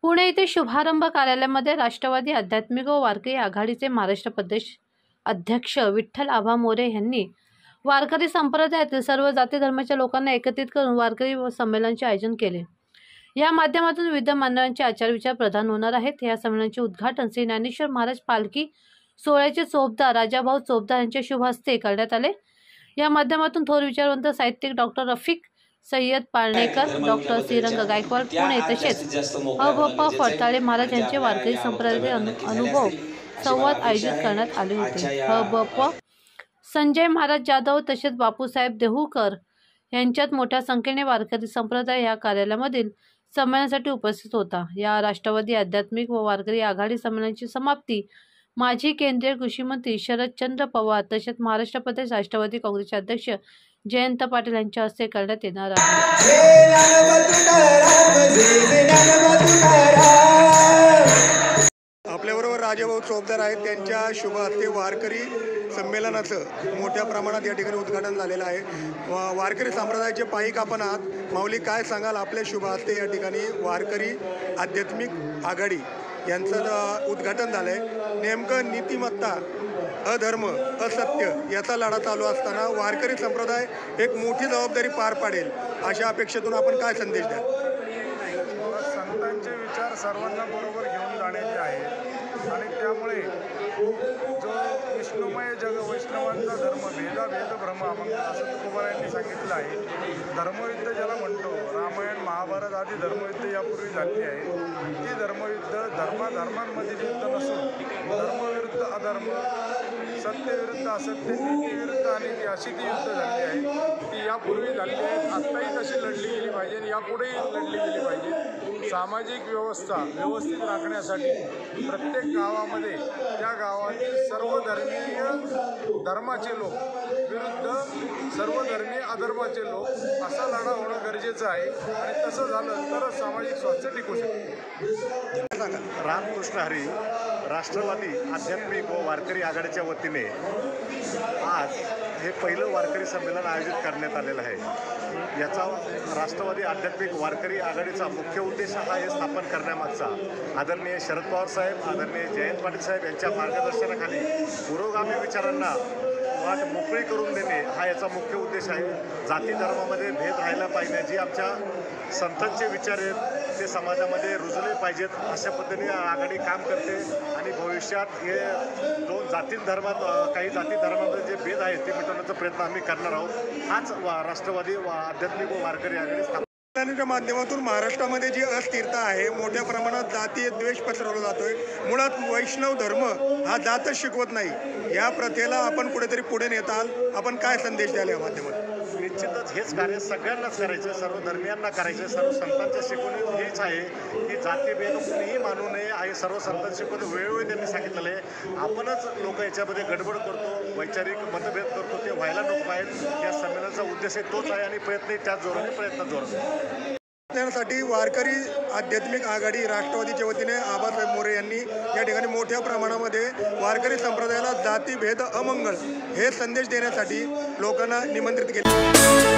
पुणे येथे शुभारंभ कार्यालयामध्ये राष्ट्रवादी आध्यात्मिक व वारकरी आघाडीचे महाराष्ट्र प्रदेश अध्यक्ष विठ्ठल आबा मोरे यांनी वारकरी संप्रदायातील सर्व जाती धर्माच्या लोकांना एकत्रित करून वारकरी संमेलनाचे आयोजन केले। या माध्यमातून विविध मंडळांचे आचारविचार प्रदान होणार आहेत। या संमेलनाचे उद्घाटन श्री ज्ञानेश्वर महाराज पालखी सोहळ्याचे चोपदार राजाभाऊ चोपदार यांच्या शुभ हस्ते करण्यात आले। या माध्यमातून थोर विचारवंत साहित्यिक डॉक्टर रफिक सय्यद पाळणेकर, डॉक्टर श्रीरंग गायकवाड पुणे तसेच अ.ब.प. फडताळे महाराज यांचे वारकरी संप्रदायाचे अनुभव संवाद आयोजित करण्यात आले होते। अ.ब.प. संजय महाराज जाधव तसेच बापूसाहेब देहूकर यांच्यात मोठ्या संख्येने वारकरी संप्रदाय या कार्यालयामधील संमेलनासाठी उपस्थित होता। या राष्ट्रवादी आध्यात्मिक व वारकरी आघाडी संमेलनाची समाप्ती माजी केंद्रीय कृषी मंत्री शरदचंद्र पवार तसेच महाराष्ट्र प्रदेश राष्ट्रवादी काँग्रेसचे अध्यक्ष जयंत पाटील यांच्या हस्ते करण्यात येणार आहे। आपल्याबरोबर राजाभाऊ चोपदार आहेत। त्यांच्या शुभ हस्ते वारकरी संमेलनाचं मोठ्या प्रमाणात या ठिकाणी उद्घाटन झालेलं आहे। वारकरी संप्रदायाचे पाईक आपण आहात। माऊली, काय सांगाल? आपल्या शुभ हस्ते या ठिकाणी वारकरी आध्यात्मिक आघाडी यांचं उद्घाटन झालं आहे। नेमकं नीतिमत्ता, अधर्म, असत्य याचा लढा चालू असताना वारकरी संप्रदाय एक मोठी जबाबदारी पार पाडेल अशा अपेक्षेतून आपण काय संदेश द्याल? संतांचे विचार सर्वांना बरोबर घेऊन जाण्याचे आहे आणि त्यामुळे जो विष्णुमय जग वैष्णवांचा धर्म भेद भ्रम अमंगल असं तुकोबा यांनी सांगितलं आहे। धर्मयुद्ध ज्याला म्हणतो, रामायण महाभारत आदी धर्मयुद्ध यापूर्वी झाली आहे। ती धर्मयुद्ध धर्मांमधील युद्ध नसून धर्मविरुद्ध अधर्म, सत्यविरुद्ध असत्य, नीतीविरुद्ध अनिती अशी ती युद्ध झाली आहे। ती यापूर्वी झाली आहे, आत्ताही तशी लढली गेली पाहिजे आणि यापुढेही लढली गेली पाहिजे। सामाजिक व्यवस्था व्यवस्थित राखण्यासाठी प्रत्येक गावामध्ये त्या गावातील सर्वधर्मीय धर्माचे लोक विरुद्ध सर्वधर्मीय अधर्माचे लोक असा लढा होणं गरजेचं आहे आणि तसं झालं तरच सामाजिक स्वास्थ्य टिकू शकते। रामकृष्ण हरी राष्ट्रवादी आध्यात्मिक व वारकरी आघाडीच्या वतीने आज हे पहिलं वारकरी संमेलन आयोजित करण्यात आलेलं आहे। याचा राष्ट्रवादी आध्यात्मिक वारकरी आघाडीचा मुख्य उद्देश हा हे स्थापन करण्यामागचा आदरणीय शरद पवार साहेब, आदरणीय जयंत पाटील साहेब यांच्या मार्गदर्शनाखाली पुरोगामी विचारांना वाट मोकळी करून देणे हा याचा मुख्य उद्देश आहे। जाती धर्मामध्ये भेद राहायला पाहिजे, जी आमच्या संतांचे विचार आहेत ते समाजामध्ये रुजले पाहिजेत अशा पद्धतीने आघाडी काम करते आणि भविष्यात हे दोन काही जाती धर्मामध्ये जे भेद आहेत ते मिटवण्याचा प्रयत्न आम्ही करणार आहोत। हाच राष्ट्रवादी आध्यात्मिक व वारकरी आघाडी च्या माध्यमातून महाराष्ट्रामध्ये जी अस्थिरता आहे, मोठ्या प्रमाणात जातीय द्वेष पसरवला जातोय। मुळात वैष्णव धर्म हा जातच शिकवत नाही। या प्रथेला आपण कुठेतरी पुढे नेताल, आपण काय संदेश द्याल या माध्यमातून? निश्चितच हेच कार्य सगळ्यांनाच करायचे, सर्व धर्मियांना करायचे। सर्व संतांच्या शिकवणी हेच आहे की जातीभेद कुणीही मानू नये आहे। सर्व संतांची शिकवणी वेळोवेळी त्यांनी सांगितलेलं आहे। आपणच लोक याच्यामध्ये गडबड करतो, वैचारिक मतभेद करतो, ते व्हायला नको आहेत। या संमेलनाचा उद्देश तोच आहे आणि प्रयत्नही त्याच जोराने जोरात साठी वारकरी आध्यात्मिक आघाडी राष्ट्रवादीच्या वतीने आबासाहेब मोरे यांनी या ठिकाणी मोठ्या प्रमाणामध्ये वारकरी संप्रदायाला जातीभेद अमंगल हे संदेश देण्यासाठी लोकांना निमंत्रित केले।